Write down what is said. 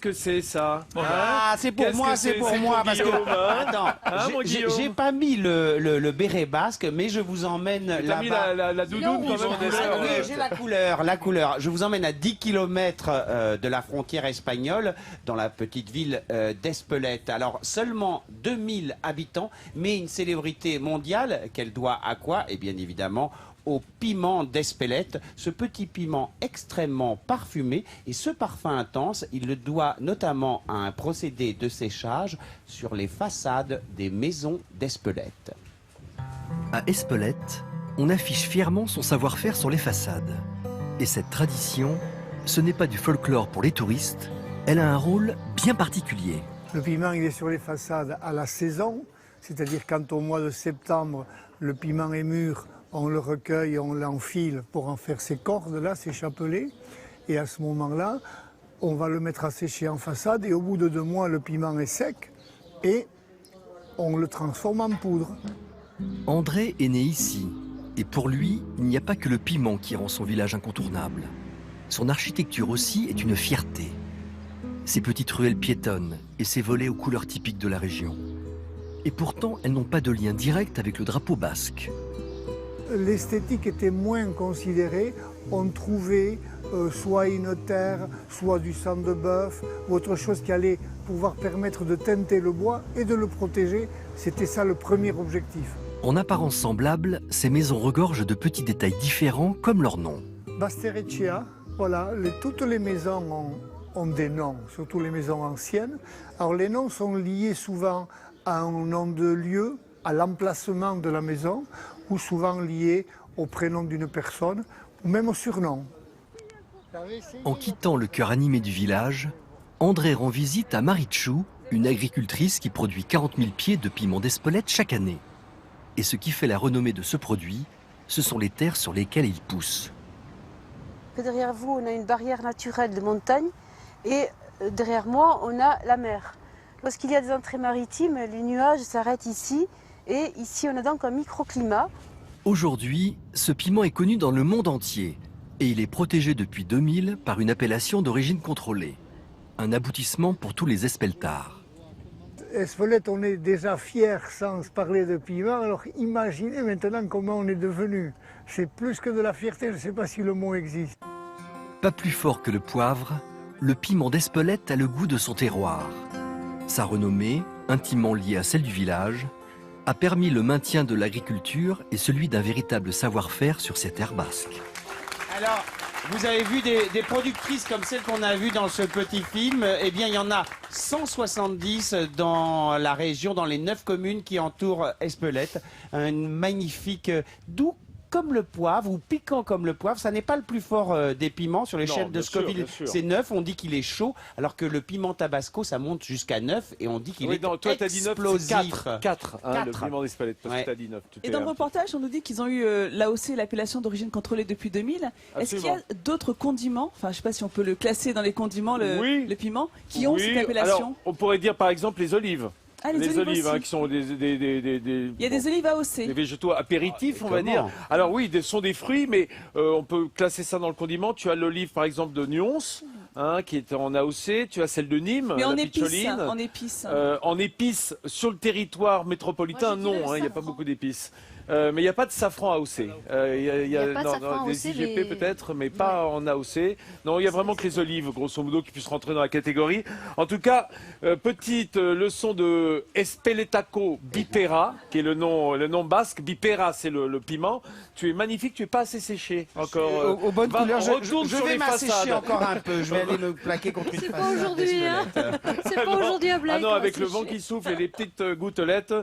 que c'est ça? Ah, c'est pour moi, c'est pour moi, parce que... Guillaume, hein? Attends, Mon Guillaume. j'ai pas mis le béret basque, mais je vous emmène T'as mis là-bas. la doudoune quand même des Ah, oui, j'ai la couleur. Je vous emmène à 10 km de la frontière espagnole, dans la petite ville d'Espelette. Alors, seulement 2000 habitants, mais une célébrité mondiale qu'elle doit à quoi? Et bien évidemment, au piment d'Espelette, ce petit piment extrêmement parfumé. Et ce parfum intense, il le doit notamment à un procédé de séchage sur les façades des maisons d'Espelette. À Espelette, on affiche fièrement son savoir-faire sur les façades. Et cette tradition, ce n'est pas du folklore pour les touristes, elle a un rôle bien particulier. Le piment, il est sur les façades à la saison, c'est-à-dire quand au mois de septembre, le piment est mûr, on le recueille, on l'enfile pour en faire ses cordes, ses chapelets. Et à ce moment-là, on va le mettre à sécher en façade et au bout de 2 mois, le piment est sec et on le transforme en poudre. André est né ici, et pour lui, il n'y a pas que le piment qui rend son village incontournable. Son architecture aussi est une fierté. Ses petites ruelles piétonnes et ses volets aux couleurs typiques de la région. Et pourtant, elles n'ont pas de lien direct avec le drapeau basque. L'esthétique était moins considérée. On trouvait soit une terre, soit du sang de bœuf, ou autre chose qui allait pouvoir permettre de teinter le bois et de le protéger. C'était ça le premier objectif. En apparence semblable, ces maisons regorgent de petits détails différents comme leur nom. Bastereccia, voilà, toutes les maisons ont des noms, surtout les maisons anciennes. Alors les noms sont liés souvent à un nom de lieu, à l'emplacement de la maison, ou souvent liés au prénom d'une personne, ou même au surnom. En quittant le cœur animé du village, André rend visite à Marichou, une agricultrice qui produit 40 000 pieds de piment d'Espelette chaque année. Et ce qui fait la renommée de ce produit, ce sont les terres sur lesquelles il pousse. Derrière vous, on a une barrière naturelle de montagne et derrière moi, on a la mer. Lorsqu'il y a des entrées maritimes, les nuages s'arrêtent ici et ici, on a donc un microclimat. Aujourd'hui, ce piment est connu dans le monde entier et il est protégé depuis 2000 par une appellation d'origine contrôlée. Un aboutissement pour tous les espeltards. Espelette, on est déjà fiers sans parler de piment, alors imaginez maintenant comment on est devenu. C'est plus que de la fierté, je ne sais pas si le mot existe. Pas plus fort que le poivre, le piment d'Espelette a le goût de son terroir. Sa renommée, intimement liée à celle du village, a permis le maintien de l'agriculture et celui d'un véritable savoir-faire sur ces terres basques. Alors, vous avez vu des productrices comme celles qu'on a vues dans ce petit film. Eh bien, il y en a 170 dans la région, dans les 9 communes qui entourent Espelette. Un magnifique doux comme le poivre ou piquant comme le poivre. Ça n'est pas le plus fort des piments. Sur l'échelle de Scoville, c'est 9. On dit qu'il est chaud, alors que le piment tabasco, ça monte jusqu'à 9 et on dit qu'il est toi, t'as dit 9, explosif. 4, le piment d'Espelette, parce que t'as dit 9. Et dans le reportage, on nous dit qu'ils ont eu l'AOC, l'appellation d'origine contrôlée depuis 2000. Est-ce qu'il y a d'autres condiments, enfin je ne sais pas si on peut le classer dans les condiments, le piment, qui ont cette appellation? Alors, on pourrait dire par exemple les olives. Ah, les olives qui sont Il y a des olives AOC. Des végétaux apéritifs, on va dire. Alors oui, ce sont des fruits, mais on peut classer ça dans le condiment. Tu as l'olive, par exemple, de Nyons, qui est en AOC. Tu as celle de Nîmes, mais la en pitcholine. épices. En épices, sur le territoire métropolitain, non, il n'y a pas beaucoup d'épices. Mais il n'y a pas de safran AOC. Il y a pas de safran des AOC, IGP peut-être, mais pas en AOC. Non, il y a vraiment que les olives, grosso modo, qui puissent rentrer dans la catégorie. En tout cas, petite leçon de Espeletaco bipera, qui est le nom basque. Bipera, c'est le piment. Tu es magnifique, tu es pas assez séché encore. Aux bonnes couleurs, je vais m'assécher m'assécher encore un peu. Je vais aller me plaquer contre une façade. C'est pas aujourd'hui, hein. C'est pas aujourd'hui à Blaye. Ah non, avec le vent qui souffle et les petites gouttelettes.